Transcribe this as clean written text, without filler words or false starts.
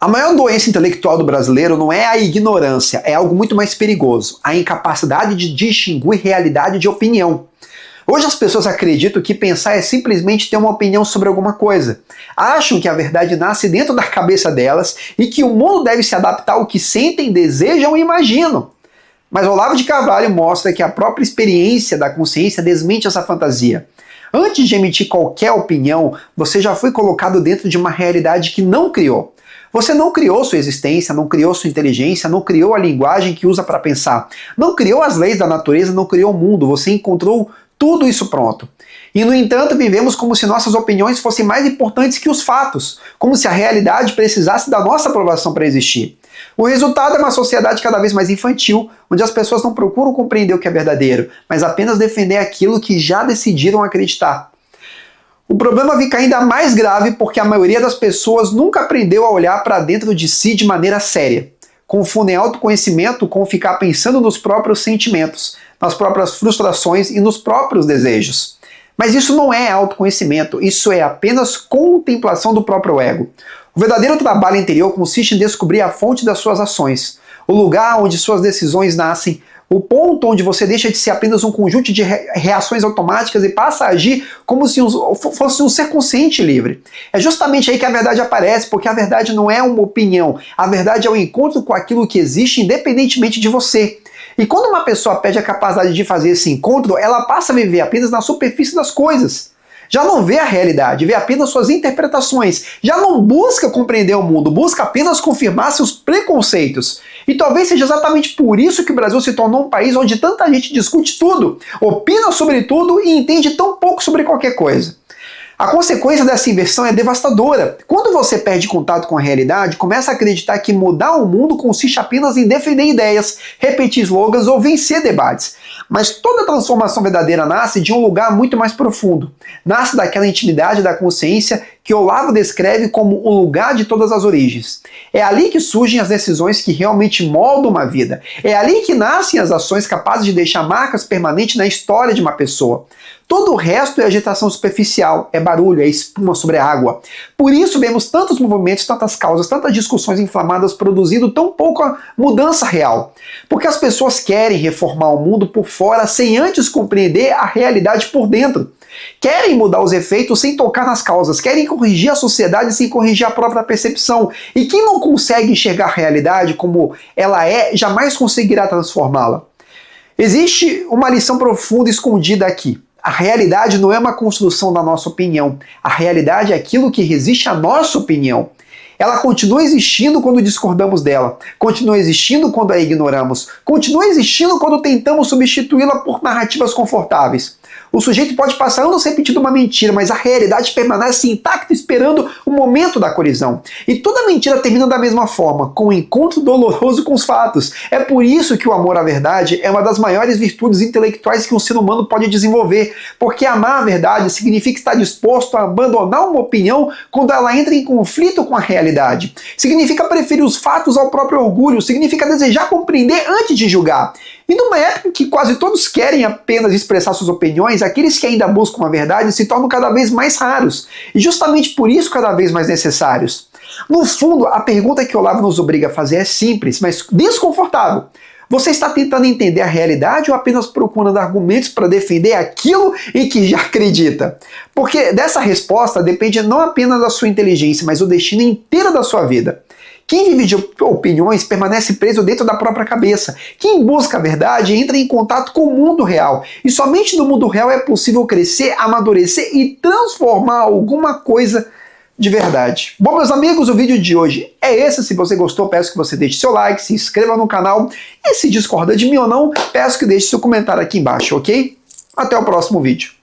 A maior doença intelectual do brasileiro não é a ignorância, é algo muito mais perigoso, a incapacidade de distinguir realidade de opinião. Hoje as pessoas acreditam que pensar é simplesmente ter uma opinião sobre alguma coisa. Acham que a verdade nasce dentro da cabeça delas e que o mundo deve se adaptar ao que sentem, desejam e imaginam. Mas Olavo de Carvalho mostra que a própria experiência da consciência desmente essa fantasia. Antes de emitir qualquer opinião, você já foi colocado dentro de uma realidade que não criou. Você não criou sua existência, não criou sua inteligência, não criou a linguagem que usa para pensar, não criou as leis da natureza, não criou o mundo, você encontrou tudo isso pronto. E, no entanto, vivemos como se nossas opiniões fossem mais importantes que os fatos, como se a realidade precisasse da nossa aprovação para existir. O resultado é uma sociedade cada vez mais infantil, onde as pessoas não procuram compreender o que é verdadeiro, mas apenas defender aquilo que já decidiram acreditar. O problema fica ainda mais grave porque a maioria das pessoas nunca aprendeu a olhar para dentro de si de maneira séria. Confundem autoconhecimento com ficar pensando nos próprios sentimentos, nas próprias frustrações e nos próprios desejos. Mas isso não é autoconhecimento, isso é apenas contemplação do próprio ego. O verdadeiro trabalho interior consiste em descobrir a fonte das suas ações, o lugar onde suas decisões nascem, o ponto onde você deixa de ser apenas um conjunto de reações automáticas e passa a agir como se fosse um ser consciente e livre. É justamente aí que a verdade aparece, porque a verdade não é uma opinião, a verdade é o encontro com aquilo que existe independentemente de você. E quando uma pessoa perde a capacidade de fazer esse encontro, ela passa a viver apenas na superfície das coisas. Já não vê a realidade, vê apenas suas interpretações. Já não busca compreender o mundo, busca apenas confirmar seus preconceitos. E talvez seja exatamente por isso que o Brasil se tornou um país onde tanta gente discute tudo, opina sobre tudo e entende tão pouco sobre qualquer coisa. A consequência dessa inversão é devastadora. Quando você perde contato com a realidade, começa a acreditar que mudar o mundo consiste apenas em defender ideias, repetir slogans ou vencer debates. Mas toda transformação verdadeira nasce de um lugar muito mais profundo. Nasce daquela intimidade da consciência que Olavo descreve como o lugar de todas as origens. É ali que surgem as decisões que realmente moldam uma vida. É ali que nascem as ações capazes de deixar marcas permanentes na história de uma pessoa. Todo o resto é agitação superficial, é barulho, é espuma sobre a água. Por isso vemos tantos movimentos, tantas causas, tantas discussões inflamadas produzindo tão pouca mudança real. Porque as pessoas querem reformar o mundo por fora sem antes compreender a realidade por dentro. Querem mudar os efeitos sem tocar nas causas, querem corrigir a sociedade sem corrigir a própria percepção. E quem não consegue enxergar a realidade como ela é, jamais conseguirá transformá-la. Existe uma lição profunda escondida aqui. A realidade não é uma construção da nossa opinião. A realidade é aquilo que resiste à nossa opinião. Ela continua existindo quando discordamos dela, continua existindo quando a ignoramos, continua existindo quando tentamos substituí-la por narrativas confortáveis. O sujeito pode passar anos repetindo uma mentira, mas a realidade permanece intacta esperando o momento da colisão. E toda mentira termina da mesma forma, com um encontro doloroso com os fatos. É por isso que o amor à verdade é uma das maiores virtudes intelectuais que um ser humano pode desenvolver, porque amar a verdade significa estar disposto a abandonar uma opinião quando ela entra em conflito com a realidade. Significa preferir os fatos ao próprio orgulho, significa desejar compreender antes de julgar. E numa época em que quase todos querem apenas expressar suas opiniões, aqueles que ainda buscam a verdade se tornam cada vez mais raros, e justamente por isso cada vez mais necessários. No fundo, a pergunta que Olavo nos obriga a fazer é simples, mas desconfortável. Você está tentando entender a realidade ou apenas procurando argumentos para defender aquilo em que já acredita? Porque dessa resposta depende não apenas da sua inteligência, mas o destino inteiro da sua vida. Quem vive de opiniões permanece preso dentro da própria cabeça. Quem busca a verdade entra em contato com o mundo real. E somente no mundo real é possível crescer, amadurecer e transformar alguma coisa de verdade. Bom, meus amigos, o vídeo de hoje é esse. Se você gostou, peço que você deixe seu like, se inscreva no canal. E se discorda de mim ou não, peço que deixe seu comentário aqui embaixo, ok? Até o próximo vídeo.